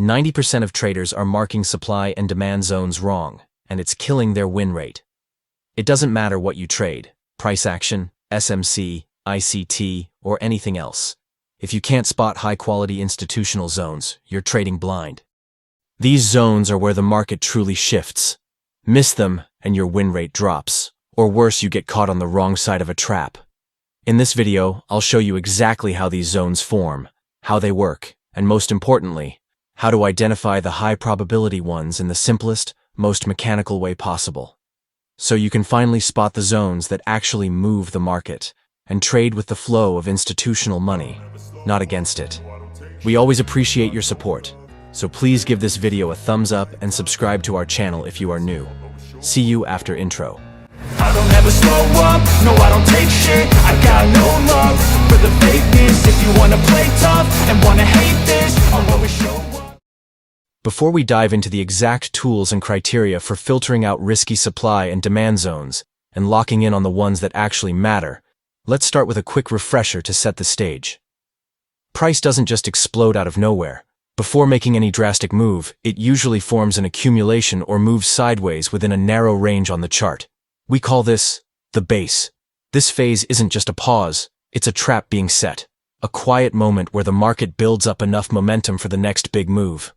90% of traders are marking supply and demand zones wrong, and it's killing their win rate. It doesn't matter what you trade, price action, SMC, ICT, or anything else. If you can't spot high-quality institutional zones, you're trading blind. These zones are where the market truly shifts. Miss them, and your win rate drops. Or worse, you get caught on the wrong side of a trap. In this video, I'll show you exactly how these zones form, how they work, and most importantly, how to identify the high-probability ones in the simplest, most mechanical way possible. So you can finally spot the zones that actually move the market and trade with the flow of institutional money, not against it. We always appreciate your support, so please give this video a thumbs up and subscribe to our channel if you are new. See you after intro. I don't ever slow up, no I don't take shit. I got no love for the fakeness. If you wanna play tough and wanna hate this, I'll always show up. Before we dive into the exact tools and criteria for filtering out risky supply and demand zones and locking in on the ones that actually matter, let's start with a quick refresher to set the stage. Price doesn't just explode out of nowhere. Before making any drastic move, it usually forms an accumulation or moves sideways within a narrow range on the chart. We call this the base. This phase isn't just a pause, it's a trap being set, a quiet moment where the market builds up enough momentum for the next big move.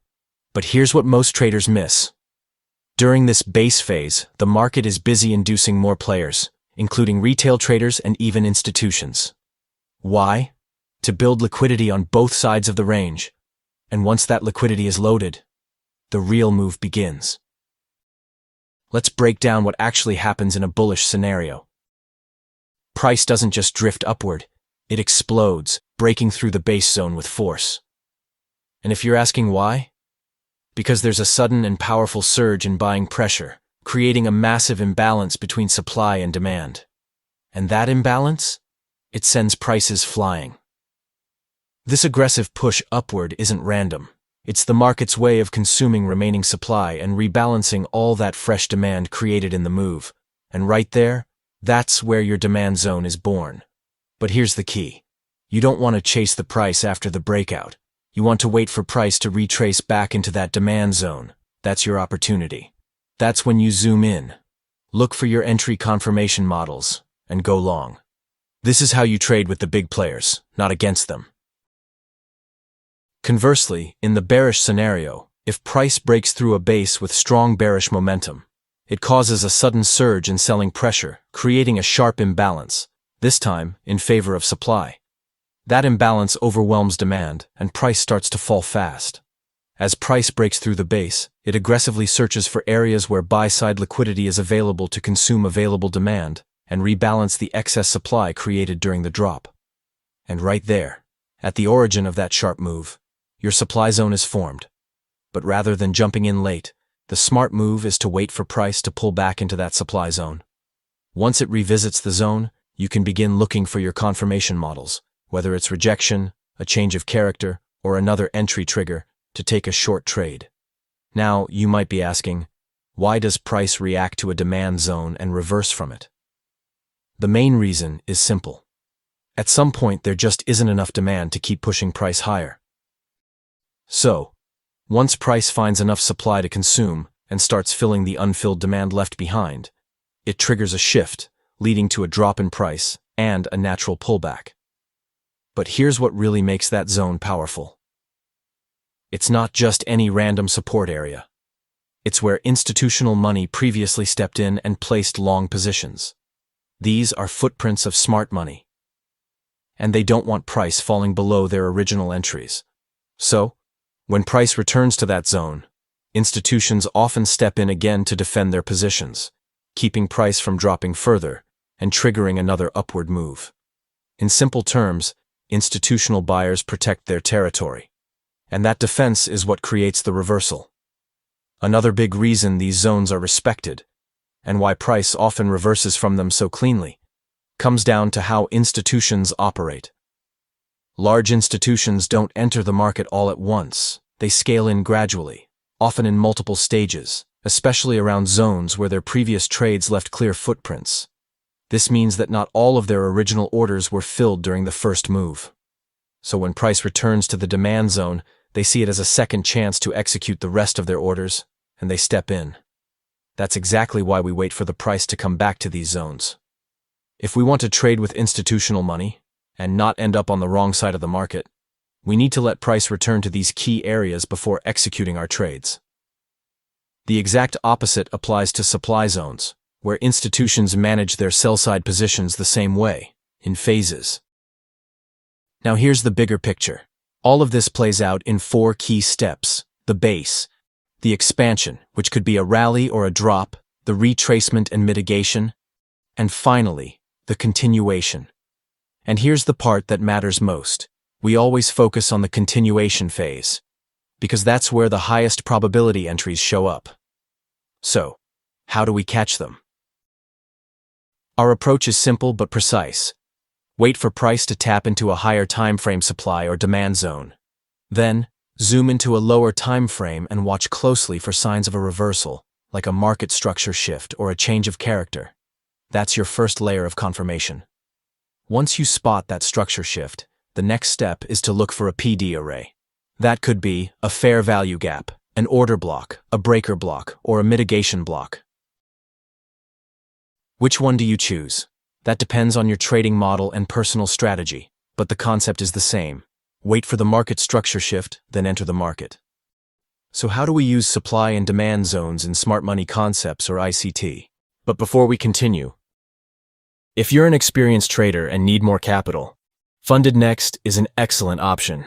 But here's what most traders miss. During this base phase, the market is busy inducing more players, including retail traders and even institutions. Why? To build liquidity on both sides of the range. And once that liquidity is loaded, the real move begins. Let's break down what actually happens in a bullish scenario. Price doesn't just drift upward, it explodes, breaking through the base zone with force. And if you're asking why? Because there's a sudden and powerful surge in buying pressure, creating a massive imbalance between supply and demand. And that imbalance? It sends prices flying. This aggressive push upward isn't random. It's the market's way of consuming remaining supply and rebalancing all that fresh demand created in the move. And right there, that's where your demand zone is born. But here's the key. You don't want to chase the price after the breakout. You want to wait for price to retrace back into that demand zone. That's your opportunity. That's when you zoom in. Look for your entry confirmation models and go long. This is how you trade with the big players, not against them. Conversely, in the bearish scenario, if price breaks through a base with strong bearish momentum, it causes a sudden surge in selling pressure, creating a sharp imbalance, this time in favor of supply. That imbalance overwhelms demand, and price starts to fall fast. As price breaks through the base, it aggressively searches for areas where buy-side liquidity is available to consume available demand and rebalance the excess supply created during the drop. And right there, at the origin of that sharp move, your supply zone is formed. But rather than jumping in late, the smart move is to wait for price to pull back into that supply zone. Once it revisits the zone, you can begin looking for your confirmation models, whether it's rejection, a change of character, or another entry trigger to take a short trade. Now, you might be asking, why does price react to a demand zone and reverse from it? The main reason is simple. At some point, there just isn't enough demand to keep pushing price higher. So, once price finds enough supply to consume and starts filling the unfilled demand left behind, it triggers a shift, leading to a drop in price and a natural pullback. But here's what really makes that zone powerful. It's not just any random support area. It's where institutional money previously stepped in and placed long positions. These are footprints of smart money. And they don't want price falling below their original entries. So, when price returns to that zone, institutions often step in again to defend their positions, keeping price from dropping further and triggering another upward move. In simple terms, institutional buyers protect their territory. And that defense is what creates the reversal. Another big reason these zones are respected, and why price often reverses from them so cleanly, comes down to how institutions operate. Large institutions don't enter the market all at once. They scale in gradually, often in multiple stages, especially around zones where their previous trades left clear footprints. This means that not all of their original orders were filled during the first move. So when price returns to the demand zone, They see it as a second chance to execute the rest of their orders, and they step in. That's exactly why we wait for the price to come back to these zones. If we want to trade with institutional money, and not end up on the wrong side of the market, we need to let price return to these key areas before executing our trades. The exact opposite applies to supply zones, where institutions manage their sell-side positions the same way, in phases. Now here's the bigger picture. All of this plays out in 4 key steps: the base, the expansion, which could be a rally or a drop, the retracement and mitigation, and finally, the continuation. And here's the part that matters most. We always focus on the continuation phase, because that's where the highest probability entries show up. So, how do we catch them? Our approach is simple but precise. Wait for price to tap into a higher time frame supply or demand zone. Then, zoom into a lower time frame and watch closely for signs of a reversal, like a market structure shift or a change of character. That's your first layer of confirmation. Once you spot that structure shift, the next step is to look for a PD array. That could be a fair value gap, an order block, a breaker block, or a mitigation block. Which one do you choose? That depends on your trading model and personal strategy, but the concept is the same. Wait for the market structure shift, then enter the market. So how do we use supply and demand zones in smart money concepts or ICT? But before we continue, if you're an experienced trader and need more capital, Funded Next is an excellent option.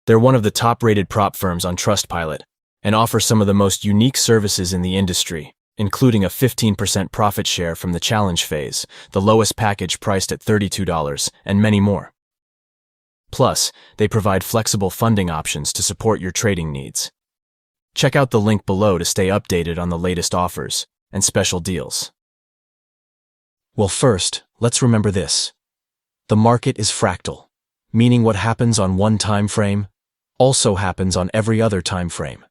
They're one of the top-rated prop firms on Trustpilot and offer some of the most unique services in the industry, including a 15% profit share from the challenge phase, the lowest package priced at $32, and many more. Plus, they provide flexible funding options to support your trading needs. Check out the link below to stay updated on the latest offers and special deals. Well, first, let's remember this. The market is fractal, meaning what happens on one time frame also happens on every other time frame.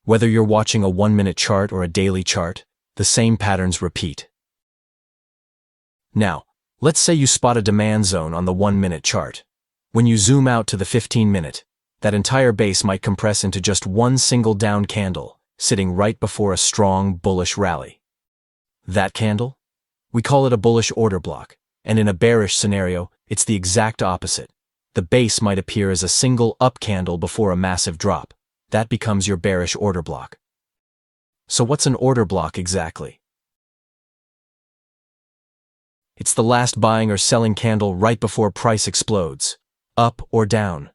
Whether you're watching a 1-minute chart or a daily chart, the same patterns repeat. Now, let's say you spot a demand zone on the 1-minute chart. When you zoom out to the 15-minute, that entire base might compress into just one single down candle, sitting right before a strong, bullish rally. That candle? We call it a bullish order block, and in a bearish scenario, it's the exact opposite. The base might appear as a single up candle before a massive drop. That becomes your bearish order block. So what's an order block exactly? It's the last buying or selling candle right before price explodes, up or down.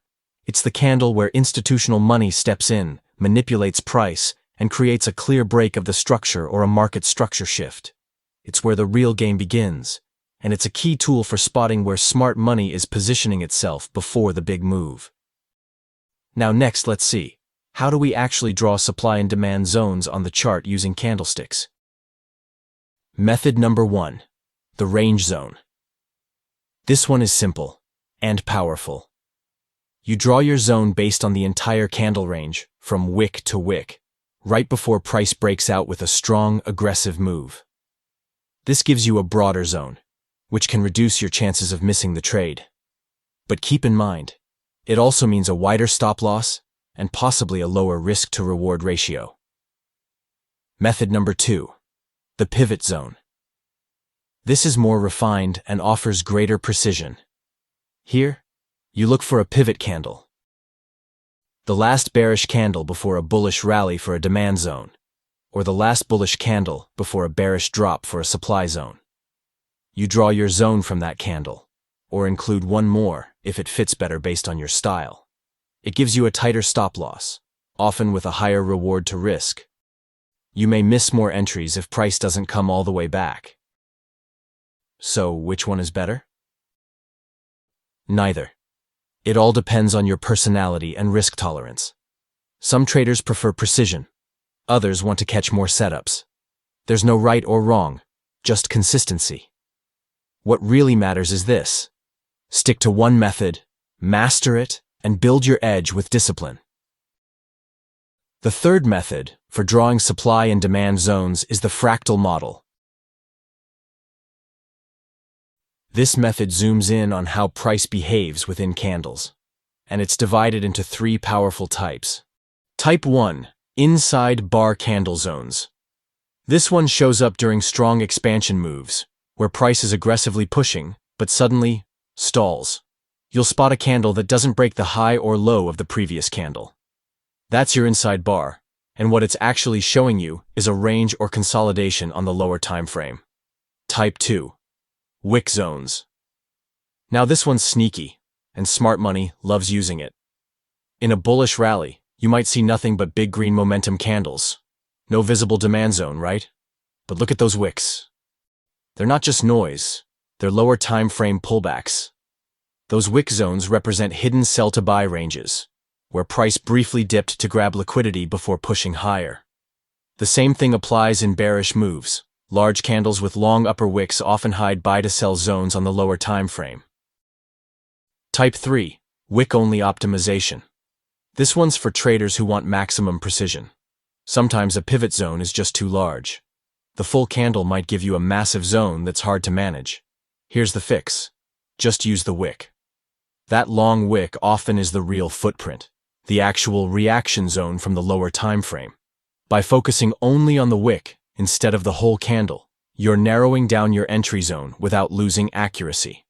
It's the candle where institutional money steps in, manipulates price, and creates a clear break of the structure or a market structure shift. It's where the real game begins, and it's a key tool for spotting where smart money is positioning itself before the big move. Now next, let's see. How do we actually draw supply and demand zones on the chart using candlesticks? Method number 1. The range zone. This one is simple and powerful. You draw your zone based on the entire candle range, from wick to wick, right before price breaks out with a strong, aggressive move. This gives you a broader zone, which can reduce your chances of missing the trade. But keep in mind, it also means a wider stop loss and possibly a lower risk-to-reward ratio. Method number 2. The pivot zone. This is more refined and offers greater precision. Here, you look for a pivot candle, the last bearish candle before a bullish rally for a demand zone, or the last bullish candle before a bearish drop for a supply zone. You draw your zone from that candle, or include one more if it fits better based on your style. It gives you a tighter stop loss, often with a higher reward to risk. You may miss more entries if price doesn't come all the way back. So, which one is better? Neither. It all depends on your personality and risk tolerance. Some traders prefer precision. Others want to catch more setups. There's no right or wrong, just consistency. What really matters is this. Stick to one method, master it, and build your edge with discipline. The third method for drawing supply and demand zones is the fractal model. This method zooms in on how price behaves within candles. and it's divided into three powerful types. Type 1. Inside bar candle zones. This one shows up during strong expansion moves, where price is aggressively pushing, but suddenly stalls. You'll spot a candle that doesn't break the high or low of the previous candle. That's your inside bar, and what it's actually showing you is a range or consolidation on the lower time frame. Type 2. Wick zones. Now this one's sneaky, and smart money loves using it. In a bullish rally, you might see nothing but big green momentum candles. No visible demand zone, right? But look at those wicks. They're not just noise, they're lower time frame pullbacks. Those wick zones represent hidden sell-to-buy ranges, where price briefly dipped to grab liquidity before pushing higher. The same thing applies in bearish moves. Large candles with long upper wicks often hide buy-to-sell zones on the lower time frame. Type 3. Wick-only optimization. This one's for traders who want maximum precision. Sometimes a pivot zone is just too large. The full candle might give you a massive zone that's hard to manage. Here's the fix. Just use the wick. That long wick often is the real footprint, the actual reaction zone from the lower time frame. By focusing only on the wick instead of the whole candle, you're narrowing down your entry zone without losing accuracy.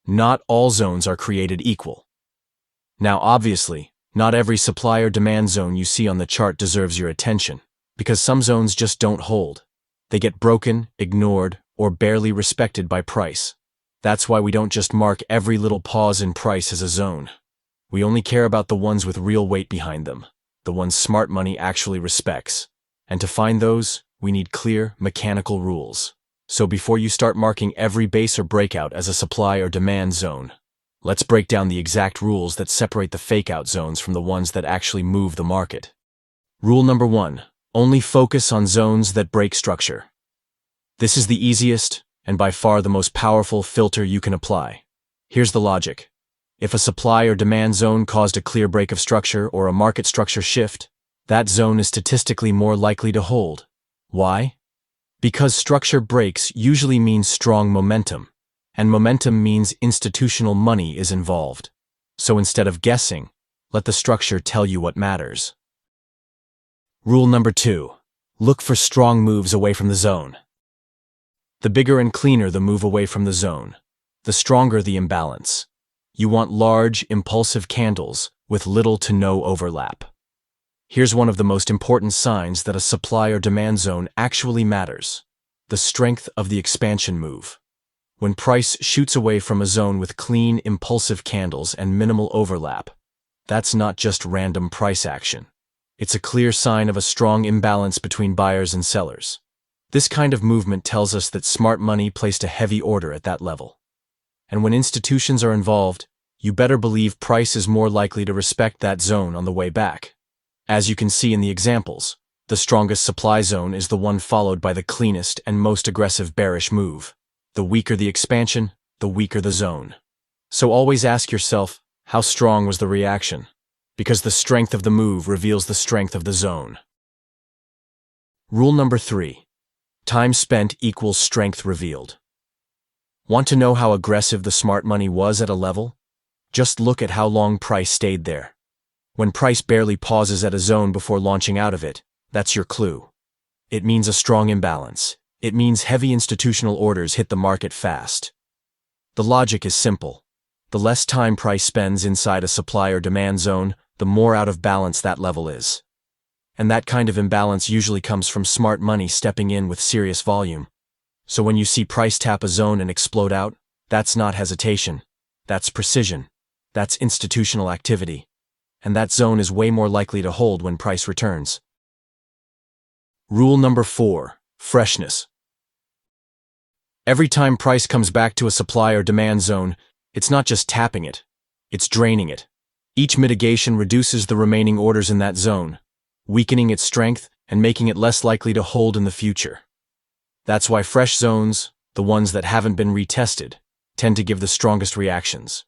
Not all zones are created equal. Now obviously, not every supply or demand zone you see on the chart deserves your attention, because some zones just don't hold. They get broken, ignored, or barely respected by price. That's why we don't just mark every little pause in price as a zone. We only care about the ones with real weight behind them, the ones smart money actually respects. And to find those, we need clear, mechanical rules. So before you start marking every base or breakout as a supply or demand zone, let's break down the exact rules that separate the fake-out zones from the ones that actually move the market. Rule number 1. Only focus on zones that break structure. This is the easiest and by far the most powerful filter you can apply. Here's the logic. If a supply or demand zone caused a clear break of structure or a market structure shift, that zone is statistically more likely to hold. Why? Because structure breaks usually means strong momentum, and momentum means institutional money is involved. So instead of guessing, let the structure tell you what matters. Rule number 2. Look for strong moves away from the zone. The bigger and cleaner the move away from the zone, the stronger the imbalance. You want large, impulsive candles with little to no overlap. Here's one of the most important signs that a supply or demand zone actually matters: the strength of the expansion move. When price shoots away from a zone with clean, impulsive candles and minimal overlap, that's not just random price action. It's a clear sign of a strong imbalance between buyers and sellers. This kind of movement tells us that smart money placed a heavy order at that level. And when institutions are involved, you better believe price is more likely to respect that zone on the way back. As you can see in the examples, the strongest supply zone is the one followed by the cleanest and most aggressive bearish move. The weaker the expansion, the weaker the zone. So always ask yourself, how strong was the reaction? Because the strength of the move reveals the strength of the zone. Rule number 3. Time spent equals strength revealed. Want to know how aggressive the smart money was at a level? Just look at how long price stayed there. When price barely pauses at a zone before launching out of it, that's your clue. It means a strong imbalance. It means heavy institutional orders hit the market fast. The logic is simple. The less time price spends inside a supply or demand zone, the more out of balance that level is. And that kind of imbalance usually comes from smart money stepping in with serious volume. So when you see price tap a zone and explode out, that's not hesitation. That's precision. That's institutional activity. And that zone is way more likely to hold when price returns. Rule number 4. Freshness. Every time price comes back to a supply or demand zone, it's not just tapping it, it's draining it. Each mitigation reduces the remaining orders in that zone, weakening its strength and making it less likely to hold in the future. That's why fresh zones, the ones that haven't been retested, tend to give the strongest reactions.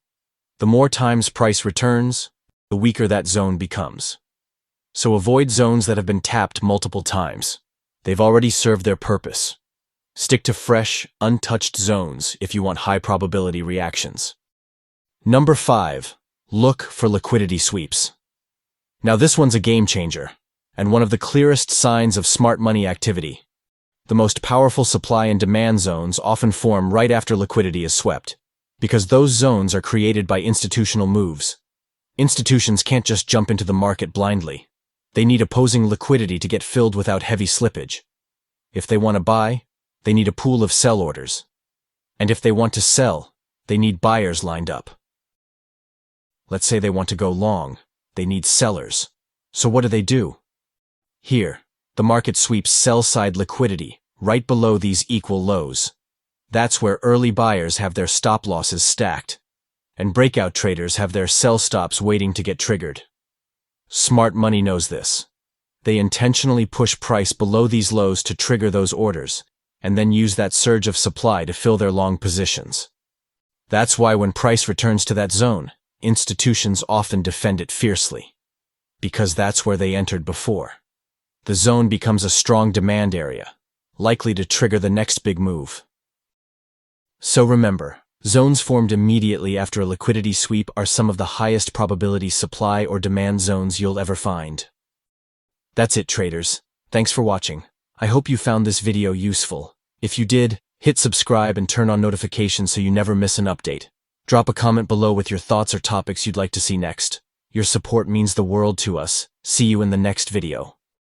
The more times price returns, the weaker that zone becomes. So avoid zones that have been tapped multiple times. They've already served their purpose. Stick to fresh, untouched zones if you want high probability reactions. Number 5. Look for liquidity sweeps. Now this one's a game changer, and one of the clearest signs of smart money activity. The most powerful supply and demand zones often form right after liquidity is swept, because those zones are created by institutional moves. Institutions can't just jump into the market blindly. They need opposing liquidity to get filled without heavy slippage. If they want to buy, they need a pool of sell orders. And if they want to sell, they need buyers lined up. Let's say they want to go long, they need sellers. So what do? Here, the market sweeps sell-side liquidity right below these equal lows. That's where early buyers have their stop losses stacked, and breakout traders have their sell stops waiting to get triggered. Smart money knows this. They intentionally push price below these lows to trigger those orders, and then use that surge of supply to fill their long positions. That's why when price returns to that zone, institutions often defend it fiercely, because that's where they entered before. The zone becomes a strong demand area, likely to trigger the next big move. So remember, zones formed immediately after a liquidity sweep are some of the highest probability supply or demand zones you'll ever find. That's it, traders. Thanks for watching. I hope you found this video useful. If you did, hit subscribe and turn on notifications so you never miss an update. Drop a comment below with your thoughts or topics you'd like to see next. Your support means the world to us. See you in the next video.